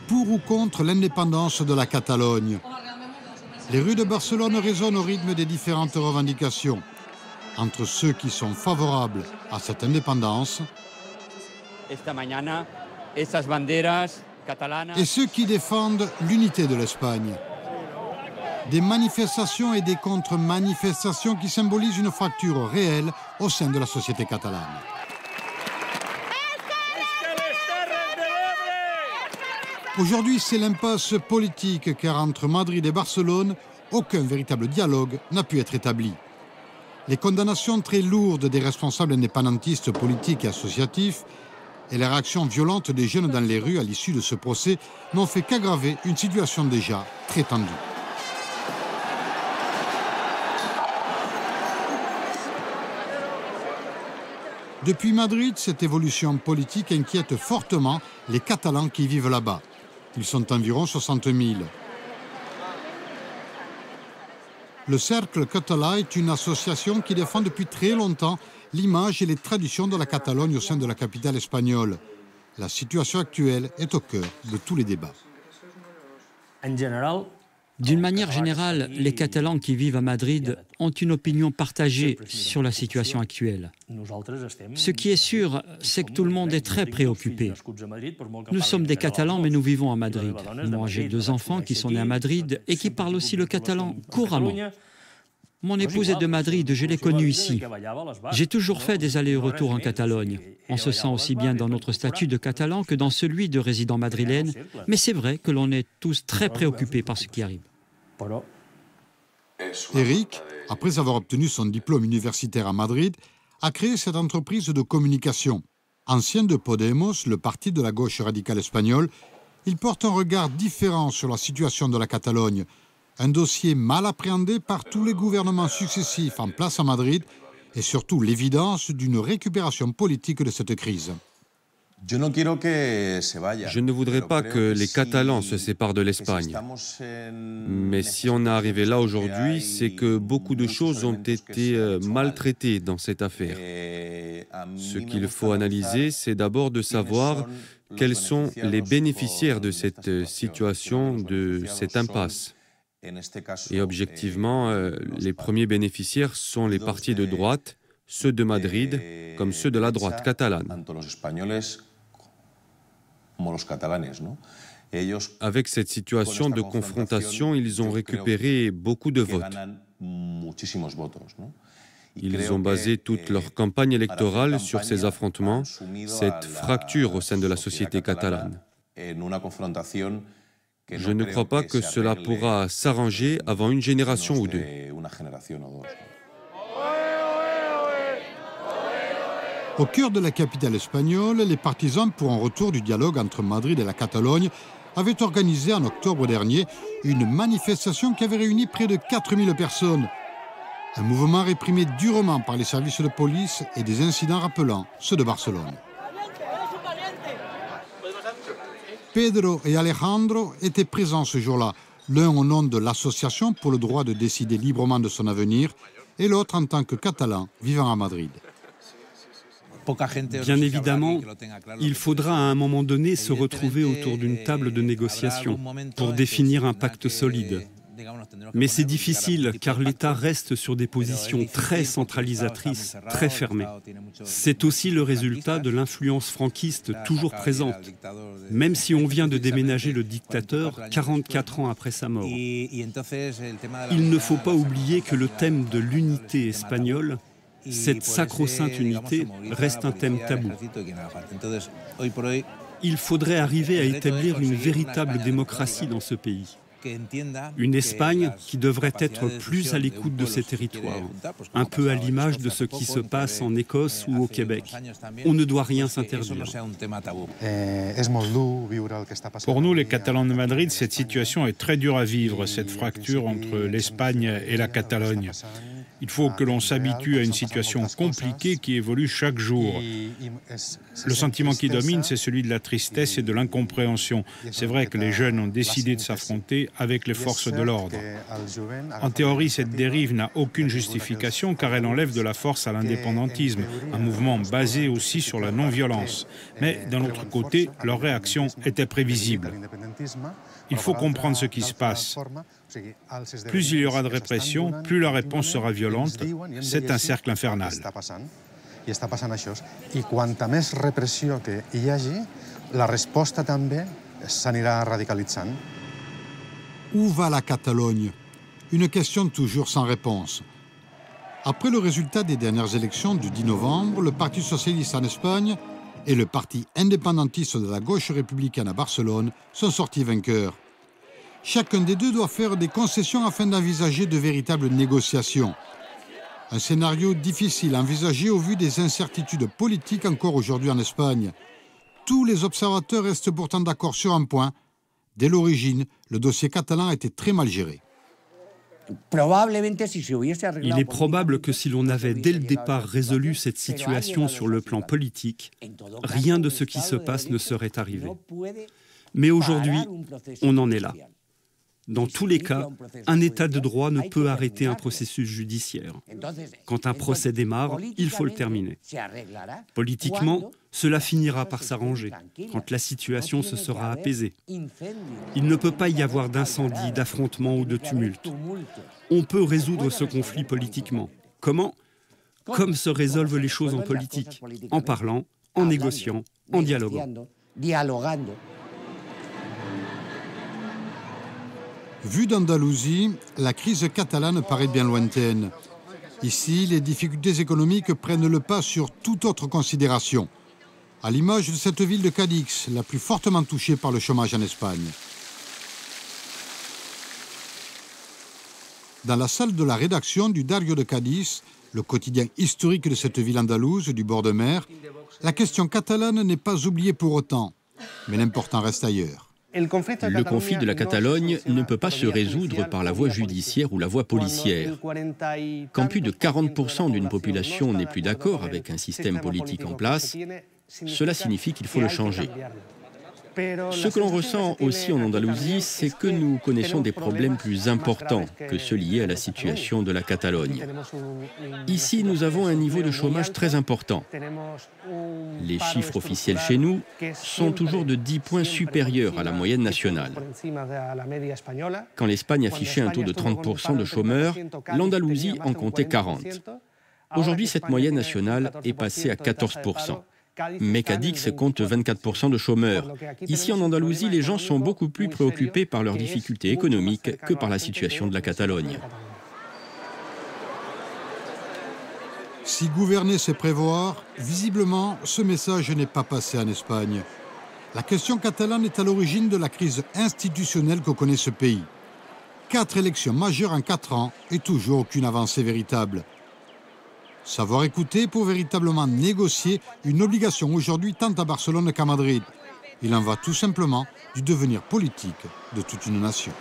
Pour ou contre l'indépendance de la Catalogne. Les rues de Barcelone résonnent au rythme des différentes revendications. Entre ceux qui sont favorables à cette indépendance et ceux qui défendent l'unité de l'Espagne. Des manifestations et des contre-manifestations qui symbolisent une fracture réelle au sein de la société catalane. Aujourd'hui, c'est l'impasse politique car entre Madrid et Barcelone, aucun véritable dialogue n'a pu être établi. Les condamnations très lourdes des responsables indépendantistes politiques et associatifs et les réactions violentes des jeunes dans les rues à l'issue de ce procès n'ont fait qu'aggraver une situation déjà très tendue. Depuis Madrid, cette évolution politique inquiète fortement les Catalans qui vivent là-bas. Ils sont environ 60 000. Le Cercle Català est une association qui défend depuis très longtemps l'image et les traditions de la Catalogne au sein de la capitale espagnole. La situation actuelle est au cœur de tous les débats. D'une manière générale, les Catalans qui vivent à Madrid ont une opinion partagée sur la situation actuelle. Ce qui est sûr, c'est que tout le monde est très préoccupé. Nous sommes des Catalans, mais nous vivons à Madrid. Moi, j'ai 2 enfants qui sont nés à Madrid et qui parlent aussi le catalan couramment. Mon épouse est de Madrid, je l'ai connue ici. J'ai toujours fait des allers et retours en Catalogne. On se sent aussi bien dans notre statut de Catalan que dans celui de résident madrilène, mais c'est vrai que l'on est tous très préoccupés par ce qui arrive. Eric, après avoir obtenu son diplôme universitaire à Madrid, a créé cette entreprise de communication. Ancien de Podemos, le parti de la gauche radicale espagnole, il porte un regard différent sur la situation de la Catalogne. Un dossier mal appréhendé par tous les gouvernements successifs en place à Madrid et surtout l'évidence d'une récupération politique de cette crise. Je ne voudrais pas que les Catalans se séparent de l'Espagne. Mais si on est arrivé là aujourd'hui, c'est que beaucoup de choses ont été maltraitées dans cette affaire. Ce qu'il faut analyser, c'est d'abord de savoir quels sont les bénéficiaires de cette situation, de cette impasse. Et objectivement, les premiers bénéficiaires sont les partis de droite, ceux de Madrid, comme ceux de la droite catalane. Avec cette situation de confrontation, ils ont récupéré beaucoup de votes. Ils ont basé toute leur campagne électorale sur ces affrontements, cette fracture au sein de la société catalane. Je ne crois pas que cela pourra s'arranger avant une génération ou 2. Au cœur de la capitale espagnole, les partisans pour un retour du dialogue entre Madrid et la Catalogne avaient organisé en octobre dernier une manifestation qui avait réuni près de 4000 personnes. Un mouvement réprimé durement par les services de police et des incidents rappelant ceux de Barcelone. Pedro et Alejandro étaient présents ce jour-là, l'un au nom de l'association pour le droit de décider librement de son avenir et l'autre en tant que Catalan vivant à Madrid. Bien évidemment, il faudra à un moment donné se retrouver autour d'une table de négociation pour définir un pacte solide. Mais c'est difficile car l'État reste sur des positions très centralisatrices, très fermées. C'est aussi le résultat de l'influence franquiste toujours présente, même si on vient de déménager le dictateur 44 ans après sa mort. Il ne faut pas oublier que le thème de l'unité espagnole, cette sacro-sainte unité, reste un thème tabou. Il faudrait arriver à établir une véritable démocratie dans ce pays. Une Espagne qui devrait être plus à l'écoute de ses territoires, un peu à l'image de ce qui se passe en Écosse ou au Québec. On ne doit rien s'interdire. Pour nous, les Catalans de Madrid, cette situation est très dure à vivre, cette fracture entre l'Espagne et la Catalogne. Il faut que l'on s'habitue à une situation compliquée qui évolue chaque jour. Le sentiment qui domine, c'est celui de la tristesse et de l'incompréhension. C'est vrai que les jeunes ont décidé de s'affronter avec les forces de l'ordre. En théorie, cette dérive n'a aucune justification car elle enlève de la force à l'indépendantisme, un mouvement basé aussi sur la non-violence. Mais d'un autre côté, leur réaction était prévisible. Il faut comprendre ce qui se passe. Plus il y aura de répression, plus la réponse sera violente. C'est un cercle infernal. I quanta més repressió que hi hagi, la resposta també s'anirà radicalitzant. Où va la Catalogne? Une question toujours sans réponse. Après le résultat des dernières élections du 10 novembre, le Parti socialiste en Espagne et le parti indépendantiste de la gauche républicaine à Barcelone sont sortis vainqueurs. Chacun des deux doit faire des concessions afin d'envisager de véritables négociations. Un scénario difficile à envisager au vu des incertitudes politiques encore aujourd'hui en Espagne. Tous les observateurs restent pourtant d'accord sur un point. Dès l'origine, le dossier catalan a été très mal géré. Il est probable que si l'on avait dès le départ résolu cette situation sur le plan politique, rien de ce qui se passe ne serait arrivé. Mais aujourd'hui, on en est là. Dans tous les cas, un État de droit ne peut arrêter un processus judiciaire. Quand un procès démarre, il faut le terminer. Politiquement, cela finira par s'arranger, quand la situation se sera apaisée. Il ne peut pas y avoir d'incendie, d'affrontement ou de tumulte. On peut résoudre ce conflit politiquement. Comment? Comme se résolvent les choses en politique, en parlant, en négociant, en dialoguant. Vu d'Andalousie, la crise catalane paraît bien lointaine. Ici, les difficultés économiques prennent le pas sur toute autre considération, à l'image de cette ville de Cadix, la plus fortement touchée par le chômage en Espagne. Dans la salle de la rédaction du Diario de Cadix, le quotidien historique de cette ville andalouse du bord de mer, la question catalane n'est pas oubliée pour autant, mais l'important reste ailleurs. Le conflit de la Catalogne ne peut pas se résoudre par la voie judiciaire ou la voie policière. Quand plus de 40% d'une population n'est plus d'accord avec un système politique en place, cela signifie qu'il faut le changer. Ce que l'on ressent aussi en Andalousie, c'est que nous connaissons des problèmes plus importants que ceux liés à la situation de la Catalogne. Ici, nous avons un niveau de chômage très important. Les chiffres officiels chez nous sont toujours de 10 points supérieurs à la moyenne nationale. Quand l'Espagne affichait un taux de 30% de chômeurs, l'Andalousie en comptait 40%. Aujourd'hui, cette moyenne nationale est passée à 14%. Mais Cadix compte 24% de chômeurs. Ici, en Andalousie, les gens sont beaucoup plus préoccupés par leurs difficultés économiques que par la situation de la Catalogne. Si gouverner, c'est prévoir, visiblement, ce message n'est pas passé en Espagne. La question catalane est à l'origine de la crise institutionnelle que connaît ce pays. 4 élections majeures en 4 ans et toujours aucune avancée véritable. Savoir écouter pour véritablement négocier une obligation aujourd'hui tant à Barcelone qu'à Madrid. Il en va tout simplement du devenir politique de toute une nation.